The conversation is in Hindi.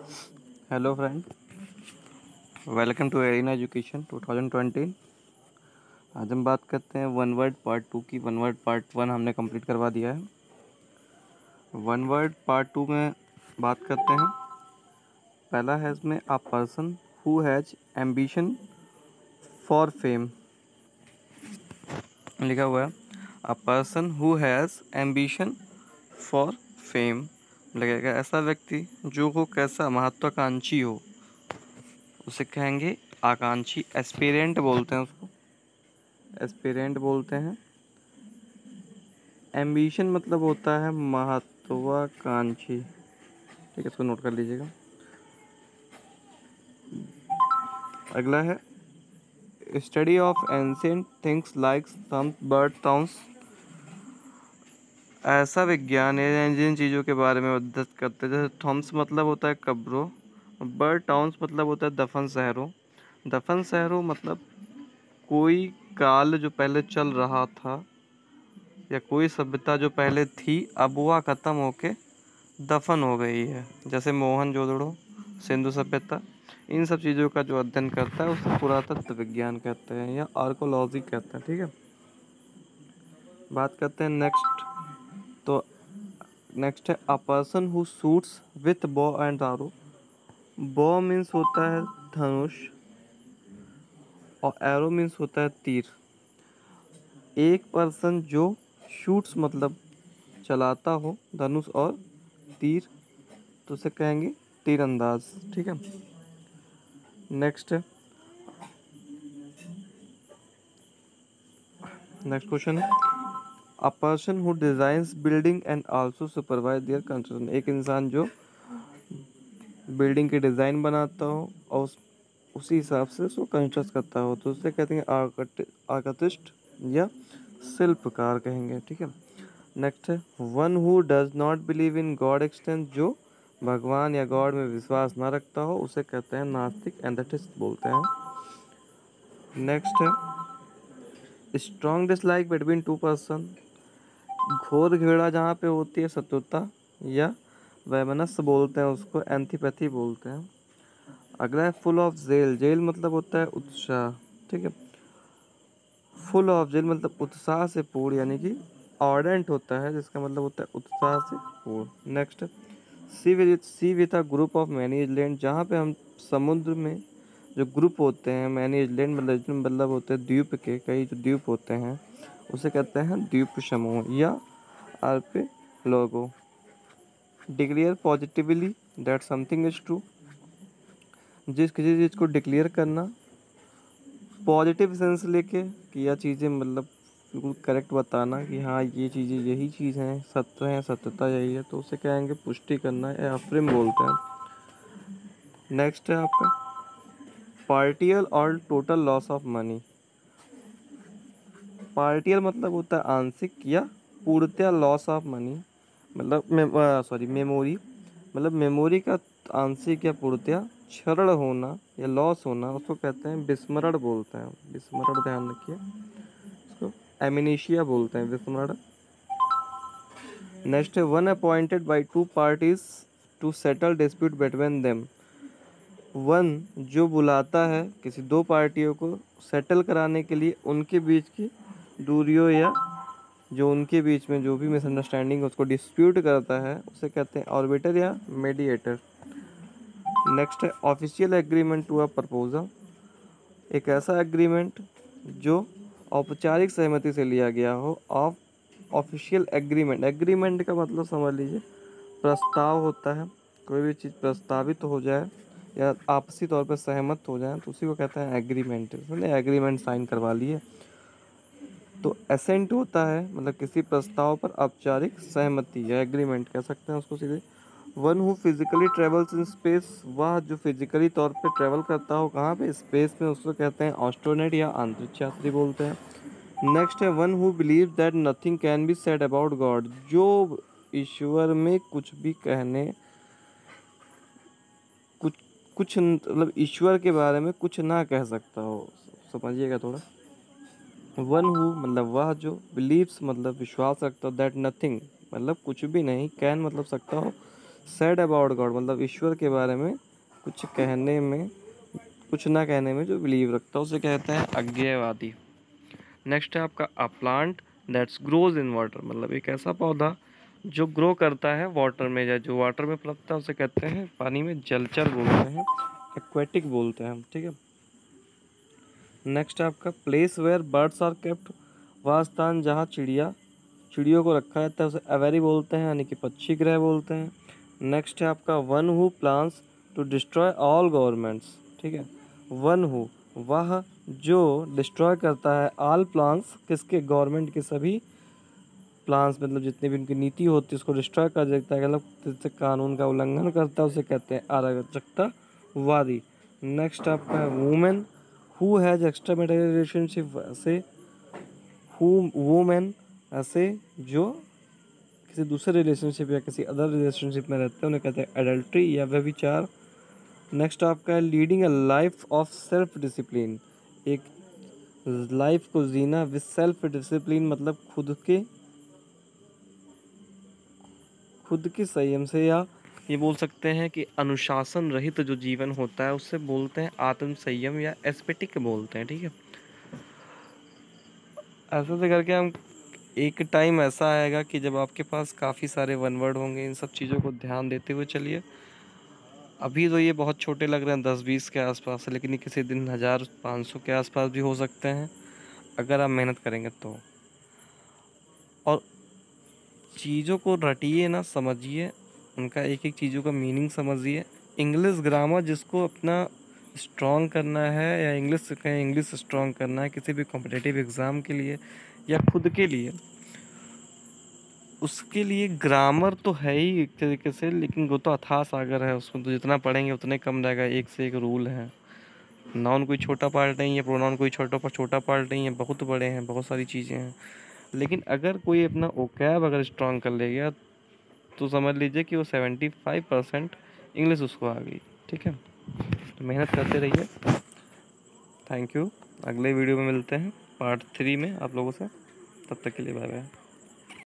Hello friend, welcome to Arena Education 2020। आज हम बात करते हैं वन वर्ड पार्ट 2 की। वन वर्ड पार्ट 1 हमने कंप्लीट करवा दिया है। वन वर्ड पार्ट 2 में बात करते हैं। पहला है इसमें a person who has ambition for fame. लिखा हुआ है a person who has ambition for fame. लगेगा ऐसा व्यक्ति जो हो कैसा महत्वाकांक्षी हो, उसे कहेंगे आकांक्षी। एस्पिरेंट बोलते हैं उसको, एस्पिरेंट बोलते हैं। एम्बिशन मतलब होता है महत्वाकांक्षी। ठीक है, इसको नोट कर लीजिएगा। अगला है study of ancient things like some bird sounds. ऐसा विज्ञान है जिन चीज़ों के बारे में अध्ययन करते हैं। जैसे थॉम्स मतलब होता है कब्रों, बर्ड टाउन्स मतलब होता है दफन शहरों। दफन शहरों मतलब कोई काल जो पहले चल रहा था या कोई सभ्यता जो पहले थी, अब वह ख़त्म होके दफन हो गई है। जैसे मोहनजोदड़ो, सिंधु सभ्यता, इन सब चीज़ों का जो अध्ययन करता है उसे पुरातत्व विज्ञान कहते हैं या आर्कोलॉजी कहते हैं। ठीक है, बात करते हैं नेक्स्ट। तो नेक्स्ट है a person who shoots with बॉ एंड आरो। बॉ मीन्स होता है धनुष और एरो मीन्स होता है तीर। एक पर्सन जो शूट्स मतलब चलाता हो धनुष और तीर, तो उसे कहेंगे तीरंदाज। ठीक है, नेक्स्ट है नेक्स्ट क्वेश्चन है a person who designs building and also supervise there construction. एक इंसान जो बिल्डिंग के डिज़ाइन बनाता हो और उसी हिसाब से उसको कंस्ट्रक्ट करता हो, तो उसे कहते हैं आर्किटेक्ट या शिल्पकार कहेंगे। ठीक है, नेक्स्ट है one who does not believe in God expanse. जो भगवान या गॉड में विश्वास ना रखता हो उसे कहते हैं नास्तिक, एंथेइस्ट बोलते हैं। नेक्स्ट है strong dislike between two person. घोर घृणा जहाँ पे होती है शत्रुता या वैमनस्य बोलते हैं उसको, एंथीपैथी बोलते हैं। अगला है फुल ऑफ जेल। जेल मतलब होता है उत्साह। ठीक है, फुल ऑफ जेल मतलब उत्साह से पूर्ण, यानी कि ऑर्डेंट होता है जिसका मतलब होता है उत्साह से पूर्ण। Next sea with a group of many island. जहाँ पे हम समुद्र में जो ग्रुप होते हैं, मैनी आइलैंड मतलब होते हैं द्वीप के, कई जो द्वीप होते हैं उसे कहते हैं द्वीप समूह या archipelago. Declare positively that something is true. जिस किसी चीज़ को डिक्लेयर करना पॉजिटिव सेंस लेके कि यह चीज़ें मतलब बिल्कुल करेक्ट बताना कि हाँ ये चीज़ें यही चीज़ हैं, सत्य है, सत्यता यही है, तो उसे कहेंगे पुष्टि करना या अफर्म बोलते हैं। नेक्स्ट है आपका पार्टियल और total loss of money. Partial मतलब होता है आंशिक या पूर्णतया लॉस ऑफ मनी, मतलब मेमोरी, मतलब मेमोरी का आंशिक या पूर्णतया क्षरण होना या लॉस होना, उसको कहते हैं विस्मरण बोलते हैं। विस्मरण ध्यान रखिए, इसको एमिनेशिया बोलते हैं, विस्मरण। नेक्स्ट है one appointed by two parties to settle dispute between them. One जो बुलाता है किसी दो पार्टियों को सेटल कराने के लिए उनके बीच की दूरियों या जो उनके बीच में जो भी मिसअंडरस्टैंडिंग है उसको डिस्प्यूट करता है, उसे कहते हैं ऑर्बिटर या मीडिएटर। नेक्स्ट है official agreement to a proposal. एक ऐसा एग्रीमेंट जो औपचारिक सहमति से लिया गया हो। ऑफ ऑफिशियल एग्रीमेंट, एग्रीमेंट का मतलब समझ लीजिए प्रस्ताव होता है। कोई भी चीज़ प्रस्तावित हो जाए या आपसी तौर पर सहमत हो जाए तो उसी को कहते हैं एग्रीमेंट। उसने एग्रीमेंट साइन करवा लिए। तो एसेंट होता है मतलब किसी प्रस्ताव पर औपचारिक सहमति या एग्रीमेंट कह सकते हैं उसको सीधे। One who physically travels in space, वह जो फिजिकली तौर पे ट्रेवल करता हो कहाँ पे, स्पेस में, उसको कहते हैं एस्ट्रोनॉट या अंतरिक्ष यात्री बोलते हैं। नेक्स्ट है one who believe that nothing can be said about God. जो ईश्वर में कुछ भी कहने, कुछ कुछ मतलब ईश्वर के बारे में कुछ ना कह सकता हो, समझिएगा थोड़ा। वन हु मतलब वह जो, बिलीव्स मतलब विश्वास रखता हो, दैट नथिंग मतलब कुछ भी नहीं, कैन मतलब सकता हो, सैड अबाउट गॉड मतलब ईश्वर के बारे में कुछ कहने में, कुछ ना कहने में जो बिलीव रखता है उसे कहते हैं अज्ञेयवादी। नेक्स्ट है आपका a plant that's grows in water मतलब एक ऐसा पौधा जो ग्रो करता है वाटर में या जो वाटर में पनपता है उसे कहते हैं पानी में जलचर बोलते हैं, एक्वेटिक बोलते हैं हम, ठीक है। नेक्स्ट है आपका place where birds are kept वह स्थान जहाँ चिड़ियों को रखा जाता है उसे एवेरी बोलते हैं यानी कि पक्षी गृह बोलते हैं। नेक्स्ट है आपका one who plans to destroy all governments, ठीक है। वन हु वह जो डिस्ट्रॉय करता है ऑल प्लान्स किसके, गवर्नमेंट के सभी प्लान्स मतलब जितनी भी उनकी नीति होती है उसको डिस्ट्रॉय कर देता है, मतलब जिससे कानून का उल्लंघन करता है उसे कहते हैं अराजकतावादी। नेक्स्ट आपका है women who has extra marital relationship से हु वुमेन ऐसे जो किसी दूसरे रिलेशनशिप या किसी अदर रिलेशनशिप में रहते हैं उन्हें कहते हैं एडल्ट्री या व्यभिचार। नेक्स्ट आपका है leading a life of self discipline एक लाइफ को जीना विद सेल्फ डिसिप्लिन मतलब खुद के संयम से, या ये बोल सकते हैं कि अनुशासन रहित जो जीवन होता है उससे बोलते हैं आत्म संयम या एस्पेटिक बोलते हैं, ठीक है। ऐसे से करके हम एक टाइम ऐसा आएगा कि जब आपके पास काफ़ी सारे वन वर्ड होंगे, इन सब चीज़ों को ध्यान देते हुए चलिए। अभी तो ये बहुत छोटे लग रहे हैं 10-20 के आसपास है, लेकिन ये किसी दिन 1000-500 के आसपास भी हो सकते हैं अगर आप मेहनत करेंगे तो। और चीज़ों को रटिए ना, समझिए, उनका एक एक चीज़ों का मीनिंग समझिए। इंग्लिश ग्रामर जिसको अपना स्ट्रॉन्ग करना है या इंग्लिश कहें इंग्लिश स्ट्रॉन्ग करना है किसी भी कॉम्पिटिटिव एग्ज़ाम के लिए या खुद के लिए, उसके लिए ग्रामर तो है ही एक तरीके से, लेकिन वो तो अथाह सागर है, उसमें तो जितना पढ़ेंगे उतने कम रहेगा। एक से एक रूल है, नाउन कोई छोटा पार्ट नहीं है, प्रोनाउन कोई छोटा पार्ट नहीं है, बहुत बड़े हैं, बहुत सारी चीज़ें हैं। लेकिन अगर कोई अपना ओकैब अगर स्ट्रॉन्ग कर ले गया तो समझ लीजिए कि वो 75% इंग्लिश उसको आ गई, ठीक है। तो मेहनत करते रहिए। Thank you. अगले वीडियो में मिलते हैं पार्ट 3 में आप लोगों से, तब तक के लिए बाय बाय।